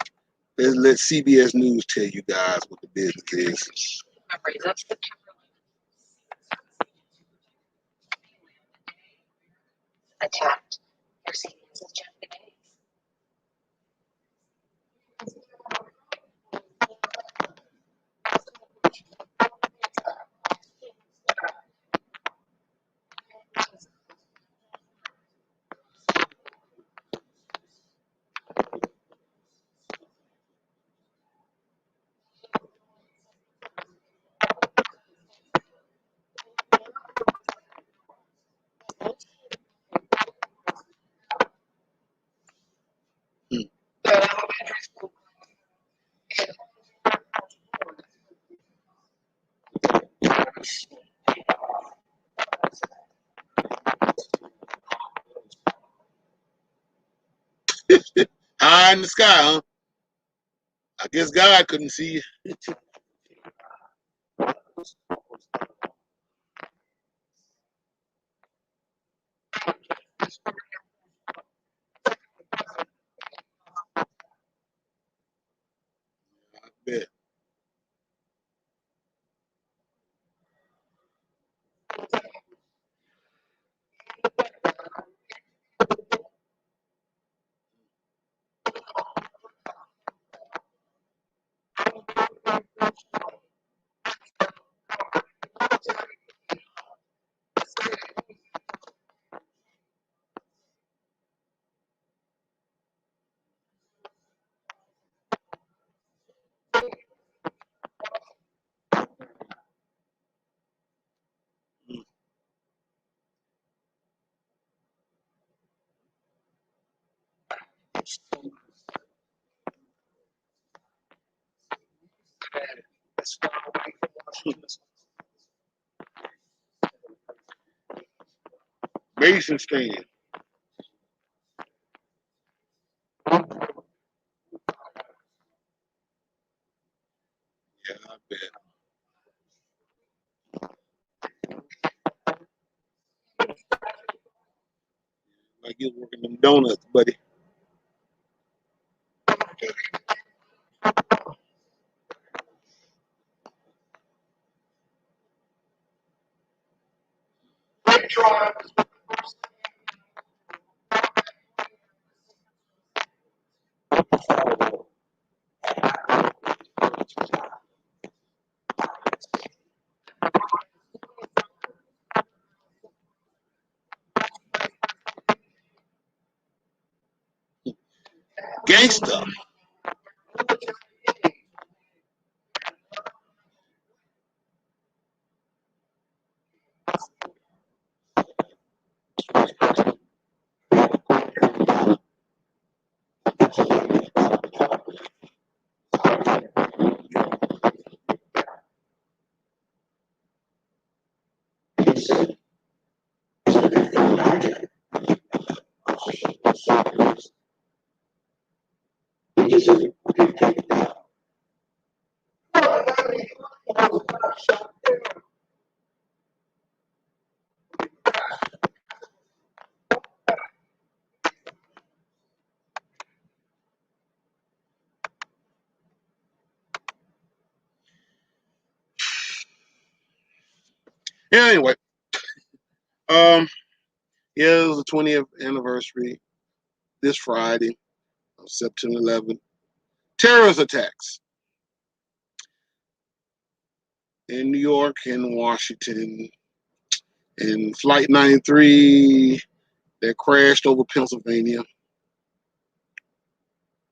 Let CBS News tell you guys what the business is. Attacked. High in the sky, huh? I guess God couldn't see you. I bet. Mason stand. Yeah, I bet. Like you working them donuts, buddy. gangster. Yeah, anyway. Yeah, it was the 20th anniversary this Friday of September 11th. Terrorist attacks in New York and Washington. And Flight 93 that crashed over Pennsylvania.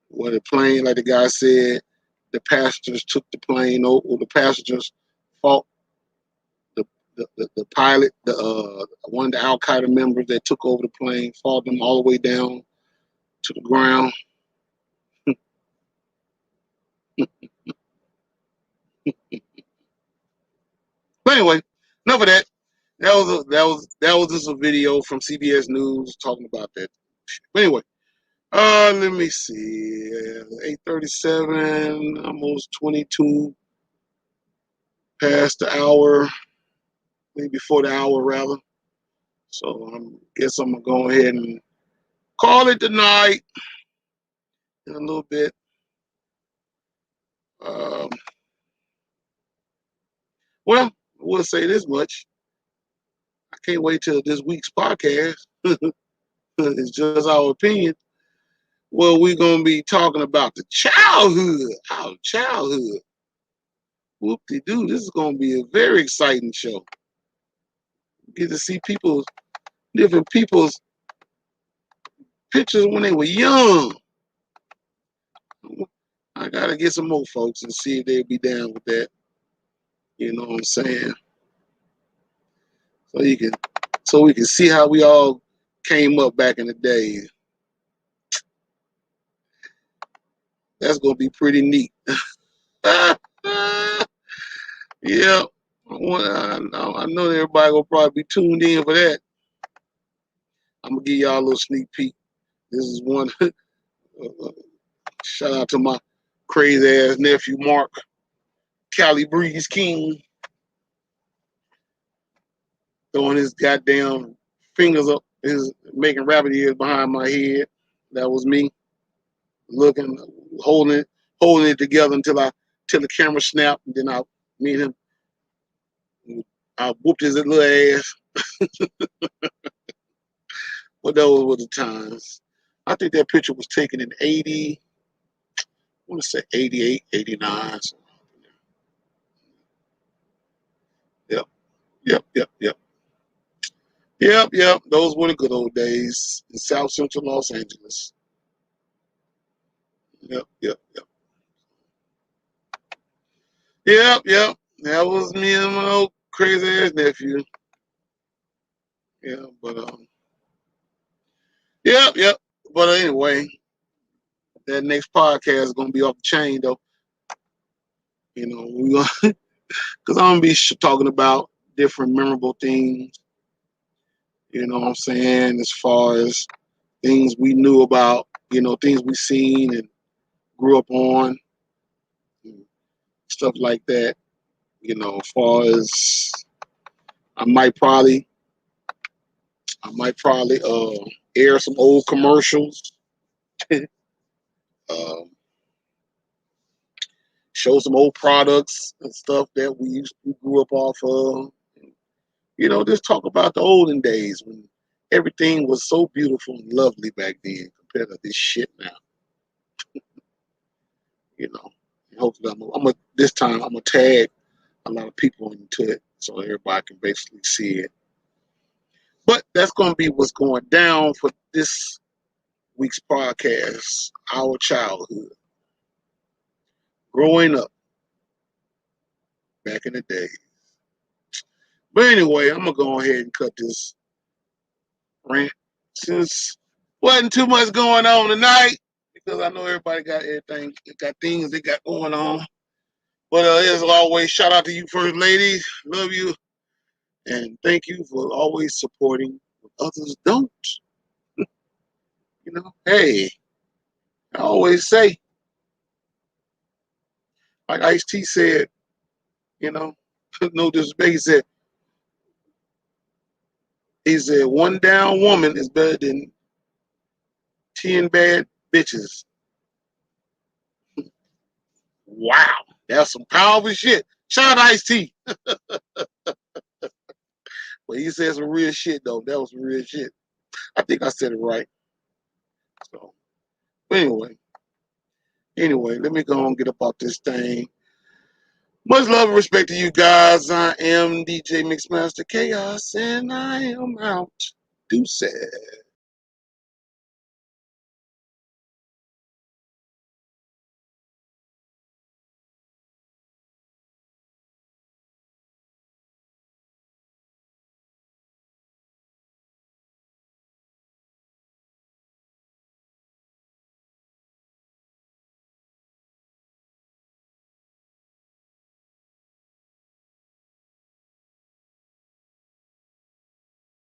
Where the plane, like the guy said, the passengers took the plane over. The passengers fought the pilot, one of the Al Qaeda members that took over the plane, fought them all the way down to the ground. But anyway, enough of that. That was just a video from CBS News talking about that. But anyway, let me see. 8:37, almost 22 past the hour, maybe before the hour rather. So I guess I'm gonna go ahead and call it tonight in a little bit. Um, well, I will say this much. I can't wait till this week's podcast. It's just our opinion. Well, we're gonna be talking about the childhood, our childhood. Whoop-de-doo, this is gonna be a very exciting show. Get to see different people's pictures when they were young. I gotta get some more folks and see if they'd be down with that. You know what I'm saying? So we can see how we all came up back in the day. That's gonna be pretty neat. Yeah, I know everybody gonna probably be tuned in for that. I'm gonna give y'all a little sneak peek. This is one. Shout out to my crazy ass nephew Mark, Cali Breeze King, throwing his goddamn fingers up, his making rabbit ears behind my head. That was me, looking, holding it together till the camera snapped, and then me and him, I whooped his little ass. But those were the times. I think that picture was taken in 80, I want to say 88, 89. Yep, yep. Yep. Those were the good old days in South Central Los Angeles. Yep. Yep. That was me and my old crazy ass nephew. Yeah, but yep. But anyway, that next podcast is gonna be off the chain though. You know, we gonna because I'm gonna be talking about different memorable things. You know what I'm saying? As far as things we knew about, things we seen and grew up on, stuff like that. As far as I might probably air some old commercials, um, show some old products and stuff that we grew up off of. Just talk about the olden days when everything was so beautiful and lovely back then compared to this shit now. You know, and hopefully this time I'm gonna tag a lot of people into it so everybody can basically see it. But that's gonna be what's going down for this week's podcast, Our Childhood, growing up back in the day. But anyway, I'm gonna go ahead and cut this rant since wasn't too much going on tonight because I know everybody got everything, got things they got going on. But as always, shout out to you, First Lady. Love you. And thank you for always supporting when others don't. You know, hey, I always say, like Ice-T said, you know, no disrespect, he said, one down woman is better than 10 bad bitches. Wow, that's some powerful shit. Shout out Ice-T. But he said some real shit, though. That was some real shit. I think I said it right. So, anyway, let me go and get up off this thing. Much love and respect to you guys. I am DJ Mixmaster Chaos, and I am out. Deuces.